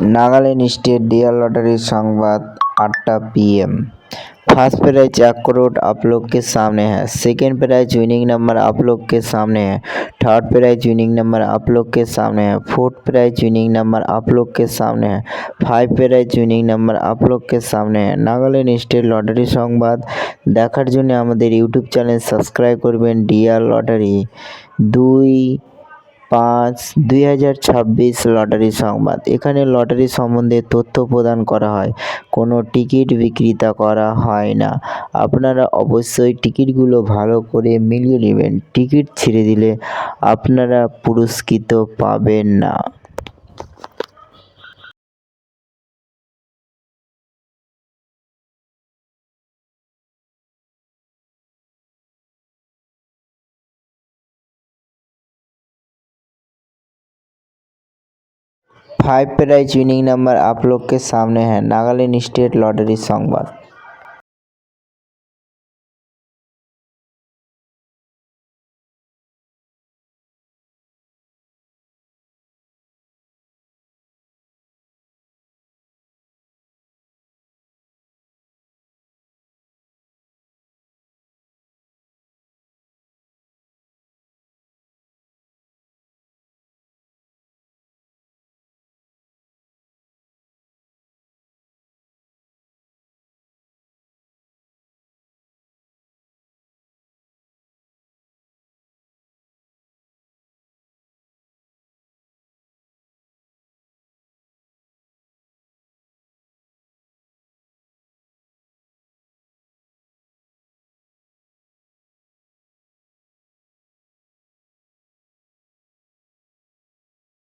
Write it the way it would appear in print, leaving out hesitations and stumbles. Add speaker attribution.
Speaker 1: Nagaland state dear lottery संवाद 8 PM। First prize 1 crore आप लोग के सामने है। सेकेंड प्राइज विनिंग नंबर आप लोग के सामने है। थर्ड प्राइज विनिंग नंबर आप लोग के सामने है। फोर्थ प्राइज विनिंग नंबर आप लोग के सामने है। 5 प्राइज विनिंग नंबर आप लोग के सामने है। नागालैंड स्टेट लॉटरी संवाद देखार जोन्नो आमादेर यूट्यूब चैनल सबस्क्राइब करबेन। डियर लॉटरी 2/5/2026 लटाরি সংবাদ। এখানে লটারি সম্বন্ধে তথ্য প্রদান করা হয়, কোনো টিকিট বিক্রেতা করা হয় না। আপনারা অবশ্যই টিকিটগুলো ভালো করে মিলিয়ে নেবেন। টিকিট ছেড়ে দিলে আপনারা পুরস্কৃত পাবেন না। फाइव प्राइज विनिंग नंबर आप लोग के सामने है। नागालैंड स्टेट लॉटरी संवाद।